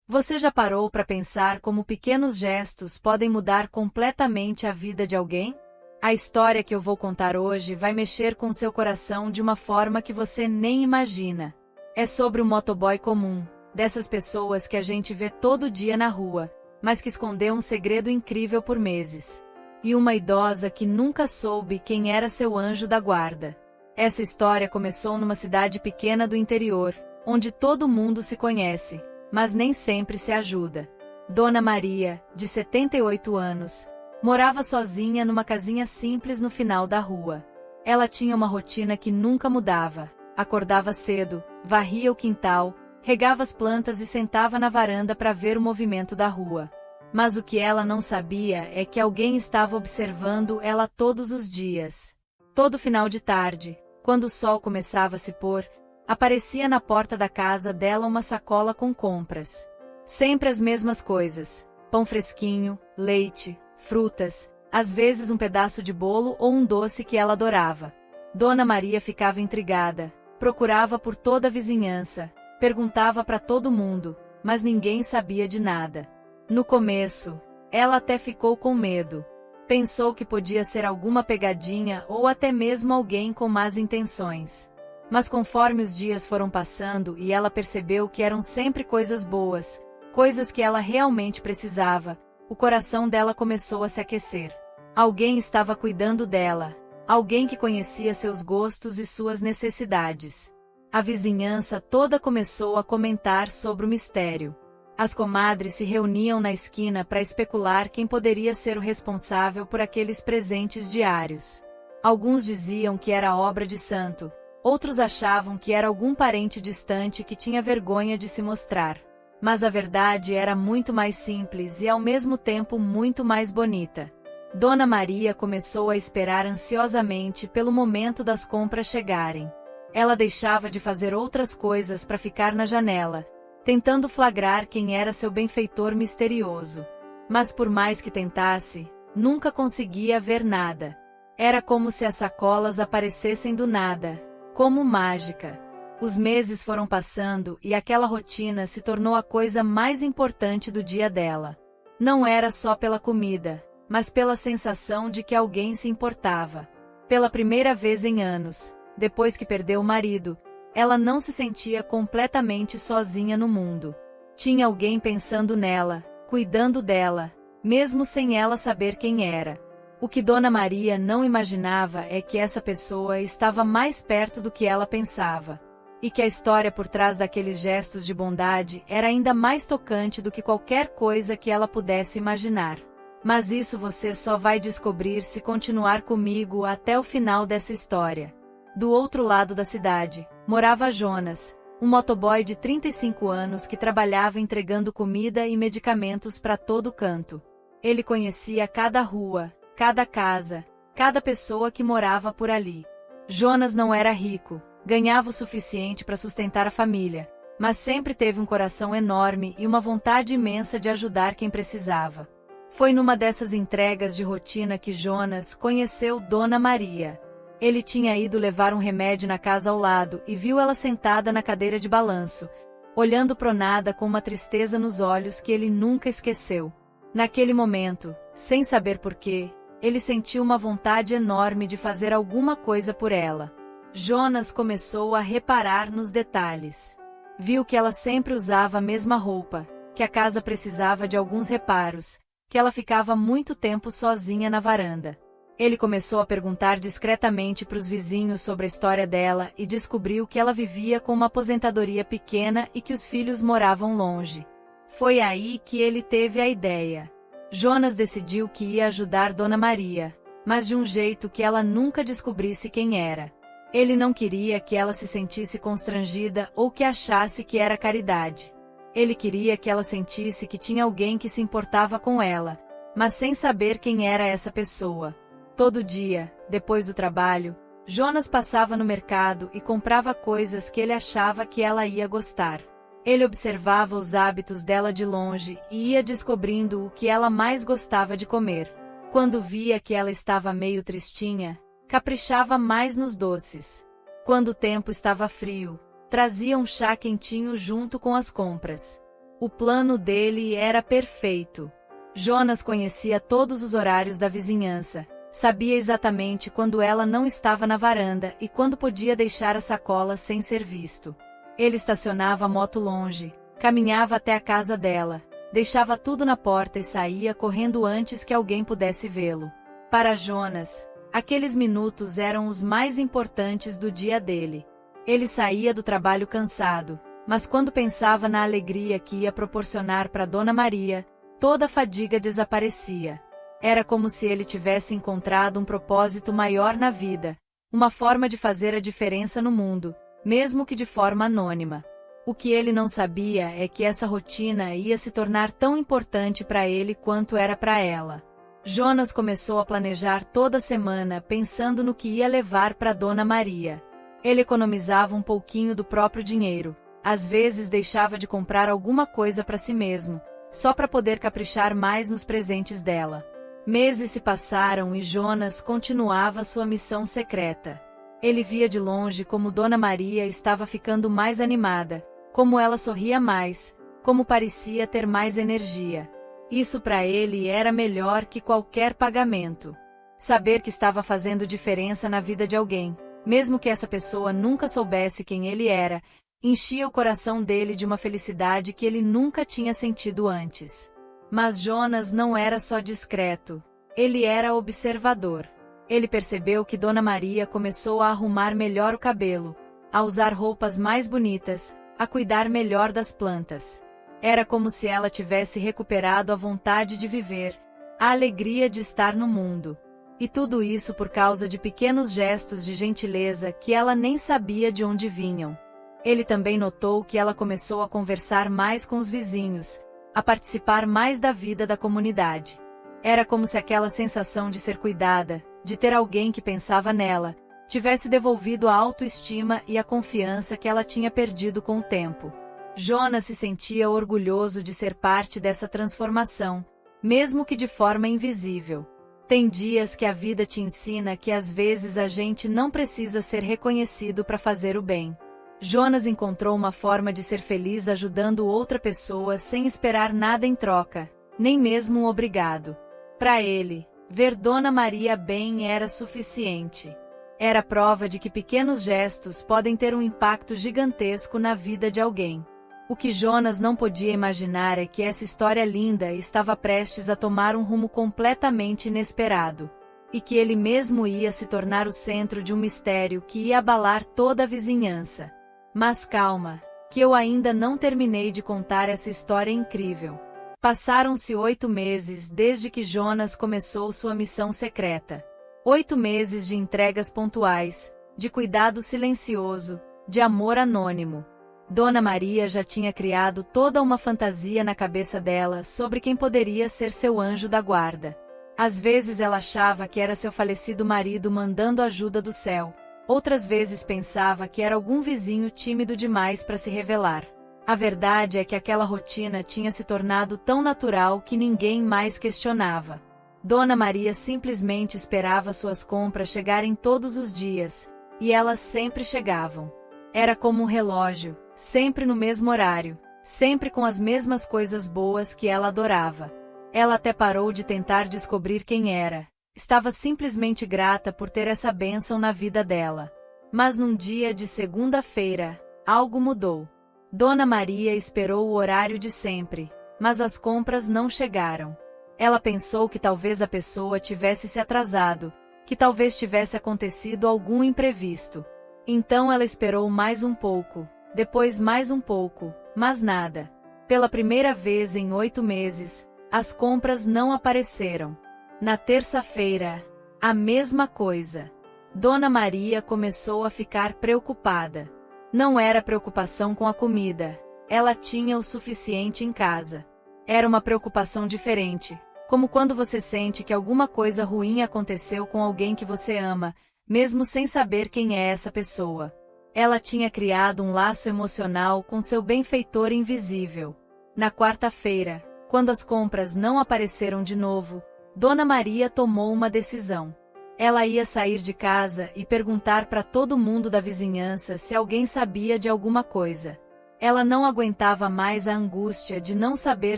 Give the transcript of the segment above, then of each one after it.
Você já parou para pensar como pequenos gestos podem mudar completamente a vida de alguém? A história que eu vou contar hoje vai mexer com seu coração de uma forma que você nem imagina. É sobre um motoboy comum, dessas pessoas que a gente vê todo dia na rua, mas que escondeu um segredo incrível por meses. E uma idosa que nunca soube quem era seu anjo da guarda. Essa história começou numa cidade pequena do interior, onde todo mundo se conhece, mas nem sempre se ajuda. Dona Maria, de 78 anos, morava sozinha numa casinha simples no final da rua. Ela tinha uma rotina que nunca mudava. Acordava cedo, varria o quintal, regava as plantas e sentava na varanda para ver o movimento da rua. Mas o que ela não sabia é que alguém estava observando ela todos os dias. Todo final de tarde, quando o sol começava a se pôr, aparecia na porta da casa dela uma sacola com compras. Sempre as mesmas coisas: pão fresquinho, leite, frutas, às vezes um pedaço de bolo ou um doce que ela adorava. Dona Maria ficava intrigada, procurava por toda a vizinhança, perguntava para todo mundo, mas ninguém sabia de nada. No começo, ela até ficou com medo. Pensou que podia ser alguma pegadinha ou até mesmo alguém com más intenções. Mas conforme os dias foram passando e ela percebeu que eram sempre coisas boas, coisas que ela realmente precisava, o coração dela começou a se aquecer. Alguém estava cuidando dela, alguém que conhecia seus gostos e suas necessidades. A vizinhança toda começou a comentar sobre o mistério. As comadres se reuniam na esquina para especular quem poderia ser o responsável por aqueles presentes diários. Alguns diziam que era obra de santo, outros achavam que era algum parente distante que tinha vergonha de se mostrar. Mas a verdade era muito mais simples e ao mesmo tempo muito mais bonita. Dona Maria começou a esperar ansiosamente pelo momento das compras chegarem. Ela deixava de fazer outras coisas para ficar na janela, tentando flagrar quem era seu benfeitor misterioso. Mas por mais que tentasse, nunca conseguia ver nada. Era como se as sacolas aparecessem do nada, como mágica. Os meses foram passando e aquela rotina se tornou a coisa mais importante do dia dela. Não era só pela comida, mas pela sensação de que alguém se importava. Pela primeira vez em anos, depois que perdeu o marido, ela não se sentia completamente sozinha no mundo. Tinha alguém pensando nela, cuidando dela, mesmo sem ela saber quem era. O que Dona Maria não imaginava é que essa pessoa estava mais perto do que ela pensava. E que a história por trás daqueles gestos de bondade era ainda mais tocante do que qualquer coisa que ela pudesse imaginar. Mas isso você só vai descobrir se continuar comigo até o final dessa história. Do outro lado da cidade, morava Jonas, um motoboy de 35 anos que trabalhava entregando comida e medicamentos para todo canto. Ele conhecia cada rua, cada casa, cada pessoa que morava por ali. Jonas não era rico, ganhava o suficiente para sustentar a família, mas sempre teve um coração enorme e uma vontade imensa de ajudar quem precisava. Foi numa dessas entregas de rotina que Jonas conheceu Dona Maria. Ele tinha ido levar um remédio na casa ao lado e viu ela sentada na cadeira de balanço, olhando pronada com uma tristeza nos olhos que ele nunca esqueceu. Naquele momento, sem saber porquê, ele sentiu uma vontade enorme de fazer alguma coisa por ela. Jonas começou a reparar nos detalhes. Viu que ela sempre usava a mesma roupa, que a casa precisava de alguns reparos, que ela ficava muito tempo sozinha na varanda. Ele começou a perguntar discretamente para os vizinhos sobre a história dela e descobriu que ela vivia com uma aposentadoria pequena e que os filhos moravam longe. Foi aí que ele teve a ideia. Jonas decidiu que ia ajudar Dona Maria, mas de um jeito que ela nunca descobrisse quem era. Ele não queria que ela se sentisse constrangida ou que achasse que era caridade. Ele queria que ela sentisse que tinha alguém que se importava com ela, mas sem saber quem era essa pessoa. Todo dia, depois do trabalho, Jonas passava no mercado e comprava coisas que ele achava que ela ia gostar. Ele observava os hábitos dela de longe e ia descobrindo o que ela mais gostava de comer. Quando via que ela estava meio tristinha, caprichava mais nos doces. Quando o tempo estava frio, trazia um chá quentinho junto com as compras. O plano dele era perfeito. Jonas conhecia todos os horários da vizinhança, sabia exatamente quando ela não estava na varanda e quando podia deixar a sacola sem ser visto. Ele estacionava a moto longe, caminhava até a casa dela, deixava tudo na porta e saía correndo antes que alguém pudesse vê-lo. Para Jonas, aqueles minutos eram os mais importantes do dia dele. Ele saía do trabalho cansado, mas quando pensava na alegria que ia proporcionar para Dona Maria, toda a fadiga desaparecia. Era como se ele tivesse encontrado um propósito maior na vida, uma forma de fazer a diferença no mundo, mesmo que de forma anônima. O que ele não sabia é que essa rotina ia se tornar tão importante para ele quanto era para ela. Jonas começou a planejar toda semana pensando no que ia levar para Dona Maria. Ele economizava um pouquinho do próprio dinheiro, às vezes deixava de comprar alguma coisa para si mesmo, só para poder caprichar mais nos presentes dela. Meses se passaram e Jonas continuava sua missão secreta. Ele via de longe como Dona Maria estava ficando mais animada, como ela sorria mais, como parecia ter mais energia. Isso para ele era melhor que qualquer pagamento. Saber que estava fazendo diferença na vida de alguém, mesmo que essa pessoa nunca soubesse quem ele era, enchia o coração dele de uma felicidade que ele nunca tinha sentido antes. Mas Jonas não era só discreto, ele era observador. Ele percebeu que Dona Maria começou a arrumar melhor o cabelo, a usar roupas mais bonitas, a cuidar melhor das plantas. Era como se ela tivesse recuperado a vontade de viver, a alegria de estar no mundo. E tudo isso por causa de pequenos gestos de gentileza que ela nem sabia de onde vinham. Ele também notou que ela começou a conversar mais com os vizinhos, a participar mais da vida da comunidade. Era como se aquela sensação de ser cuidada, de ter alguém que pensava nela, tivesse devolvido a autoestima e a confiança que ela tinha perdido com o tempo. Jonas se sentia orgulhoso de ser parte dessa transformação, mesmo que de forma invisível. Tem dias que a vida te ensina que às vezes a gente não precisa ser reconhecido para fazer o bem. Jonas encontrou uma forma de ser feliz ajudando outra pessoa sem esperar nada em troca, nem mesmo um obrigado. Para ele, ver Dona Maria bem era suficiente. Era prova de que pequenos gestos podem ter um impacto gigantesco na vida de alguém. O que Jonas não podia imaginar é que essa história linda estava prestes a tomar um rumo completamente inesperado, e que ele mesmo ia se tornar o centro de um mistério que ia abalar toda a vizinhança. Mas calma, que eu ainda não terminei de contar essa história incrível. Passaram-se 8 meses desde que Jonas começou sua missão secreta. 8 meses de entregas pontuais, de cuidado silencioso, de amor anônimo. Dona Maria já tinha criado toda uma fantasia na cabeça dela sobre quem poderia ser seu anjo da guarda. Às vezes ela achava que era seu falecido marido mandando ajuda do céu. Outras vezes pensava que era algum vizinho tímido demais para se revelar. A verdade é que aquela rotina tinha se tornado tão natural que ninguém mais questionava. Dona Maria simplesmente esperava suas compras chegarem todos os dias, e elas sempre chegavam. Era como um relógio, sempre no mesmo horário, sempre com as mesmas coisas boas que ela adorava. Ela até parou de tentar descobrir quem era. Estava simplesmente grata por ter essa bênção na vida dela. Mas num dia de segunda-feira, algo mudou. Dona Maria esperou o horário de sempre, mas as compras não chegaram. Ela pensou que talvez a pessoa tivesse se atrasado, que talvez tivesse acontecido algum imprevisto. Então ela esperou mais um pouco, depois mais um pouco, mas nada. Pela primeira vez em 8 meses, as compras não apareceram. Na terça-feira, a mesma coisa. Dona Maria começou a ficar preocupada. Não era preocupação com a comida, ela tinha o suficiente em casa. Era uma preocupação diferente, como quando você sente que alguma coisa ruim aconteceu com alguém que você ama, mesmo sem saber quem é essa pessoa. Ela tinha criado um laço emocional com seu benfeitor invisível. Na quarta-feira, quando as compras não apareceram de novo, Dona Maria tomou uma decisão. Ela ia sair de casa e perguntar para todo mundo da vizinhança se alguém sabia de alguma coisa. Ela não aguentava mais a angústia de não saber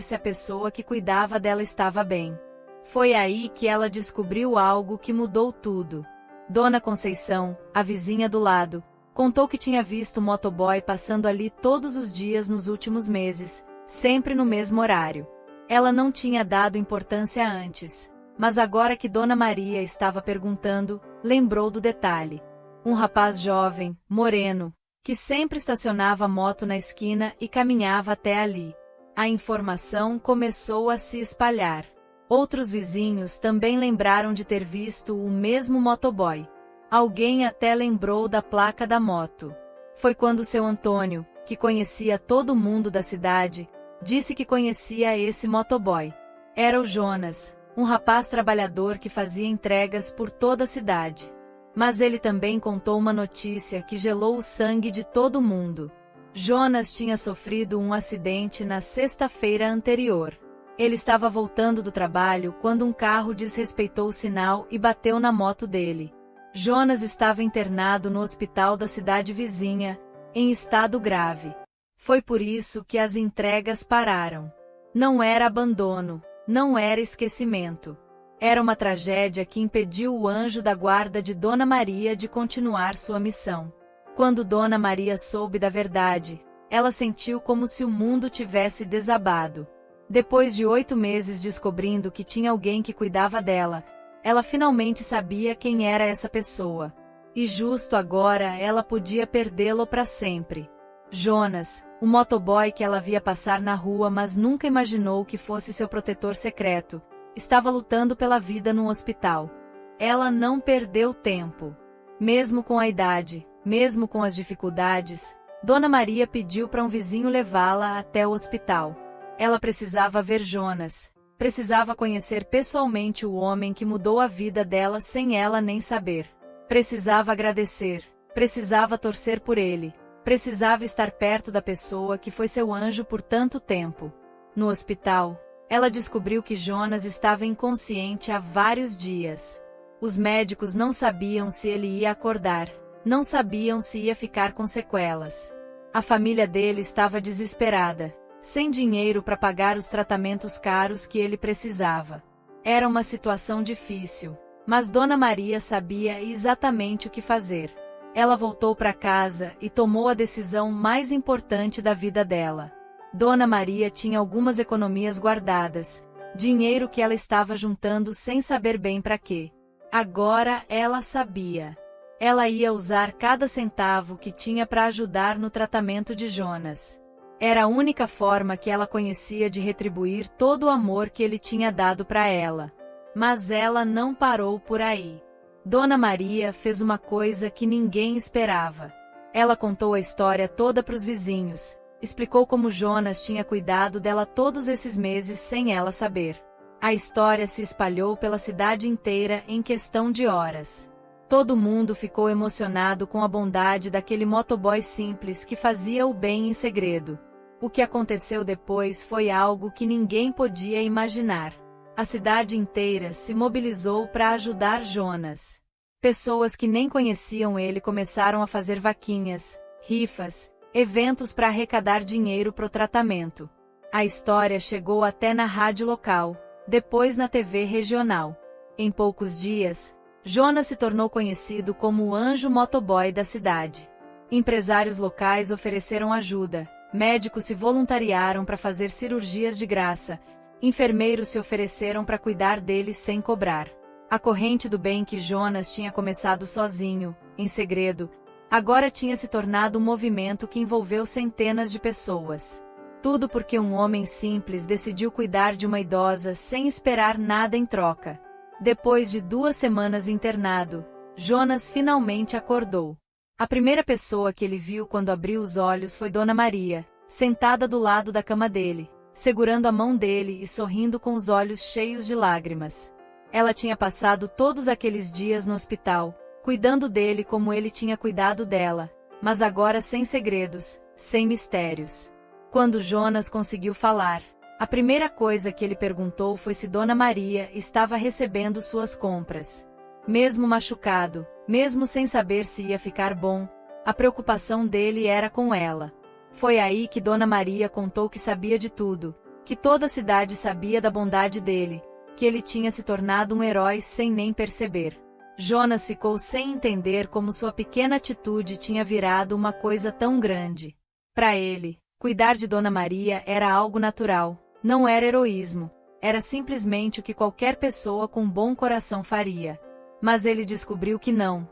se a pessoa que cuidava dela estava bem. Foi aí que ela descobriu algo que mudou tudo. Dona Conceição, a vizinha do lado, contou que tinha visto o motoboy passando ali todos os dias nos últimos meses, sempre no mesmo horário. Ela não tinha dado importância antes, mas agora que Dona Maria estava perguntando, lembrou do detalhe. Um rapaz jovem, moreno, que sempre estacionava a moto na esquina e caminhava até ali. A informação começou a se espalhar. Outros vizinhos também lembraram de ter visto o mesmo motoboy. Alguém até lembrou da placa da moto. Foi quando seu Antônio, que conhecia todo mundo da cidade, disse que conhecia esse motoboy. Era o Jonas, um rapaz trabalhador que fazia entregas por toda a cidade. Mas ele também contou uma notícia que gelou o sangue de todo mundo. Jonas tinha sofrido um acidente na sexta-feira anterior. Ele estava voltando do trabalho quando um carro desrespeitou o sinal e bateu na moto dele. Jonas estava internado no hospital da cidade vizinha, em estado grave. Foi por isso que as entregas pararam. Não era abandono, não era esquecimento. Era uma tragédia que impediu o anjo da guarda de Dona Maria de continuar sua missão. Quando Dona Maria soube da verdade, ela sentiu como se o mundo tivesse desabado. Depois de 8 meses descobrindo que tinha alguém que cuidava dela, ela finalmente sabia quem era essa pessoa. E justo agora ela podia perdê-lo para sempre. Jonas, o motoboy que ela via passar na rua mas nunca imaginou que fosse seu protetor secreto, estava lutando pela vida no hospital. Ela não perdeu tempo. Mesmo com a idade, mesmo com as dificuldades, Dona Maria pediu para um vizinho levá-la até o hospital. Ela precisava ver Jonas, precisava conhecer pessoalmente o homem que mudou a vida dela sem ela nem saber. Precisava agradecer, precisava torcer por ele, precisava estar perto da pessoa que foi seu anjo por tanto tempo. No hospital, ela descobriu que Jonas estava inconsciente há vários dias. Os médicos não sabiam se ele ia acordar, não sabiam se ia ficar com sequelas. A família dele estava desesperada, sem dinheiro para pagar os tratamentos caros que ele precisava. Era uma situação difícil, mas Dona Maria sabia exatamente o que fazer. Ela voltou para casa e tomou a decisão mais importante da vida dela. Dona Maria tinha algumas economias guardadas, dinheiro que ela estava juntando sem saber bem para quê. Agora ela sabia. Ela ia usar cada centavo que tinha para ajudar no tratamento de Jonas. Era a única forma que ela conhecia de retribuir todo o amor que ele tinha dado para ela. Mas ela não parou por aí. Dona Maria fez uma coisa que ninguém esperava. Ela contou a história toda para os vizinhos, explicou como Jonas tinha cuidado dela todos esses meses sem ela saber. A história se espalhou pela cidade inteira em questão de horas. Todo mundo ficou emocionado com a bondade daquele motoboy simples que fazia o bem em segredo. O que aconteceu depois foi algo que ninguém podia imaginar. A cidade inteira se mobilizou para ajudar Jonas. Pessoas que nem conheciam ele começaram a fazer vaquinhas, rifas, eventos para arrecadar dinheiro para o tratamento. A história chegou até na rádio local, depois na TV regional. Em poucos dias, Jonas se tornou conhecido como o anjo motoboy da cidade. Empresários locais ofereceram ajuda, médicos se voluntariaram para fazer cirurgias de graça, enfermeiros se ofereceram para cuidar deles sem cobrar. A corrente do bem que Jonas tinha começado sozinho, em segredo, agora tinha se tornado um movimento que envolveu centenas de pessoas. Tudo porque um homem simples decidiu cuidar de uma idosa sem esperar nada em troca. Depois de 2 semanas internado, Jonas finalmente acordou. A primeira pessoa que ele viu quando abriu os olhos foi Dona Maria, sentada do lado da cama dele, segurando a mão dele e sorrindo com os olhos cheios de lágrimas. Ela tinha passado todos aqueles dias no hospital, cuidando dele como ele tinha cuidado dela, mas agora sem segredos, sem mistérios. Quando Jonas conseguiu falar, a primeira coisa que ele perguntou foi se Dona Maria estava recebendo suas compras. Mesmo machucado, mesmo sem saber se ia ficar bom, a preocupação dele era com ela. Foi aí que Dona Maria contou que sabia de tudo, que toda a cidade sabia da bondade dele, que ele tinha se tornado um herói sem nem perceber. Jonas ficou sem entender como sua pequena atitude tinha virado uma coisa tão grande. Para ele, cuidar de Dona Maria era algo natural, não era heroísmo, era simplesmente o que qualquer pessoa com bom coração faria. Mas ele descobriu que não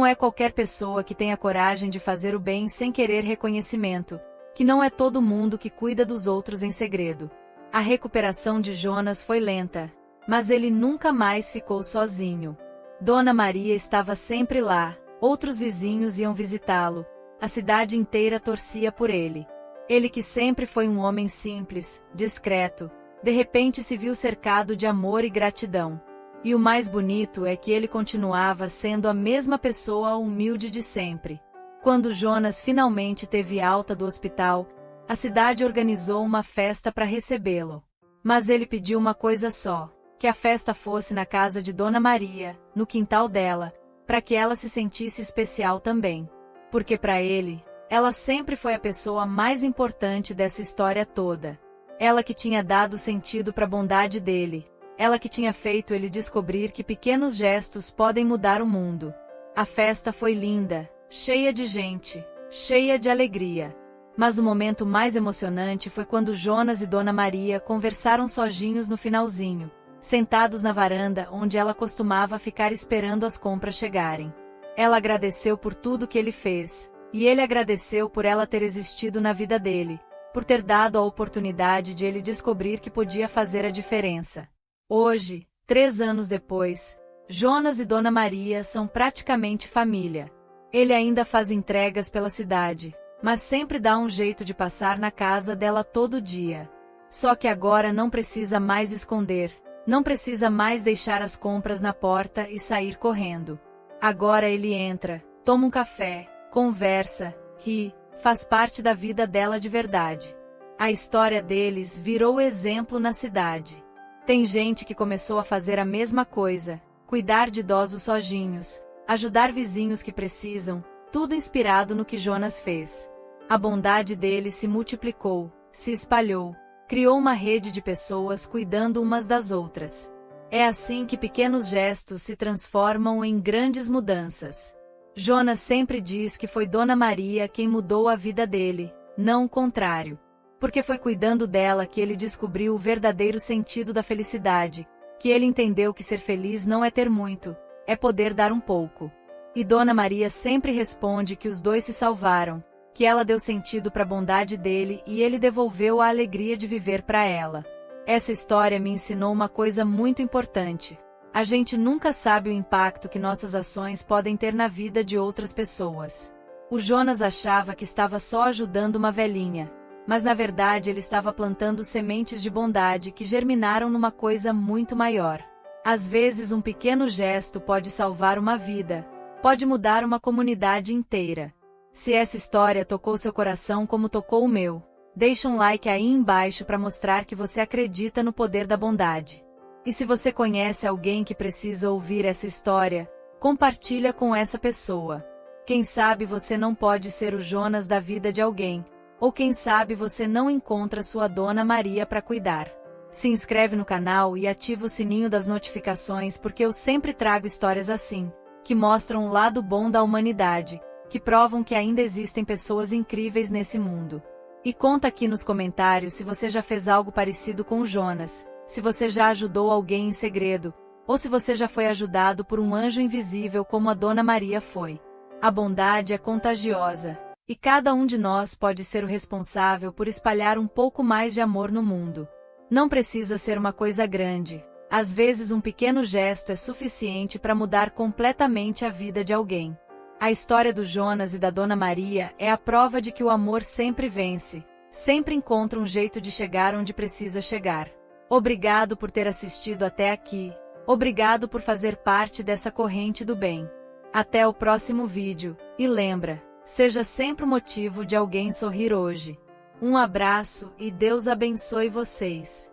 é qualquer pessoa que tem a coragem de fazer o bem sem querer reconhecimento, que não é todo mundo que cuida dos outros em segredo. A recuperação de Jonas foi lenta, mas ele nunca mais ficou sozinho. Dona Maria estava sempre lá, outros vizinhos iam visitá-lo, a cidade inteira torcia por ele. Ele que sempre foi um homem simples, discreto, de repente se viu cercado de amor e gratidão. E o mais bonito é que ele continuava sendo a mesma pessoa humilde de sempre. Quando Jonas finalmente teve alta do hospital, a cidade organizou uma festa para recebê-lo. Mas ele pediu uma coisa só, que a festa fosse na casa de Dona Maria, no quintal dela, para que ela se sentisse especial também. Porque para ele, ela sempre foi a pessoa mais importante dessa história toda. Ela que tinha dado sentido para a bondade dele, ela que tinha feito ele descobrir que pequenos gestos podem mudar o mundo. A festa foi linda, cheia de gente, cheia de alegria. Mas o momento mais emocionante foi quando Jonas e Dona Maria conversaram sozinhos no finalzinho, sentados na varanda onde ela costumava ficar esperando as compras chegarem. Ela agradeceu por tudo que ele fez, e ele agradeceu por ela ter existido na vida dele, por ter dado a oportunidade de ele descobrir que podia fazer a diferença. Hoje, 3 anos depois, Jonas e Dona Maria são praticamente família. Ele ainda faz entregas pela cidade, mas sempre dá um jeito de passar na casa dela todo dia. Só que agora não precisa mais esconder, não precisa mais deixar as compras na porta e sair correndo. Agora ele entra, toma um café, conversa, ri, faz parte da vida dela de verdade. A história deles virou exemplo na cidade. Tem gente que começou a fazer a mesma coisa, cuidar de idosos sozinhos, ajudar vizinhos que precisam, tudo inspirado no que Jonas fez. A bondade dele se multiplicou, se espalhou, criou uma rede de pessoas cuidando umas das outras. É assim que pequenos gestos se transformam em grandes mudanças. Jonas sempre diz que foi Dona Maria quem mudou a vida dele, não o contrário. Porque foi cuidando dela que ele descobriu o verdadeiro sentido da felicidade, que ele entendeu que ser feliz não é ter muito, é poder dar um pouco. E Dona Maria sempre responde que os dois se salvaram, que ela deu sentido para a bondade dele e ele devolveu a alegria de viver para ela. Essa história me ensinou uma coisa muito importante. A gente nunca sabe o impacto que nossas ações podem ter na vida de outras pessoas. O Jonas achava que estava só ajudando uma velhinha, mas na verdade ele estava plantando sementes de bondade que germinaram numa coisa muito maior. Às vezes um pequeno gesto pode salvar uma vida, pode mudar uma comunidade inteira. Se essa história tocou seu coração como tocou o meu, deixa um like aí embaixo para mostrar que você acredita no poder da bondade. E se você conhece alguém que precisa ouvir essa história, compartilha com essa pessoa. Quem sabe você não pode ser o Jonas da vida de alguém, ou quem sabe você não encontra sua Dona Maria para cuidar. Se inscreve no canal e ativa o sininho das notificações porque eu sempre trago histórias assim, que mostram o lado bom da humanidade, que provam que ainda existem pessoas incríveis nesse mundo. E conta aqui nos comentários se você já fez algo parecido com o Jonas, se você já ajudou alguém em segredo, ou se você já foi ajudado por um anjo invisível como a Dona Maria foi. A bondade é contagiosa. E cada um de nós pode ser o responsável por espalhar um pouco mais de amor no mundo. Não precisa ser uma coisa grande. Às vezes um pequeno gesto é suficiente para mudar completamente a vida de alguém. A história do Jonas e da Dona Maria é a prova de que o amor sempre vence, sempre encontra um jeito de chegar onde precisa chegar. Obrigado por ter assistido até aqui. Obrigado por fazer parte dessa corrente do bem. Até o próximo vídeo, e lembra, seja sempre o motivo de alguém sorrir hoje. Um abraço e Deus abençoe vocês.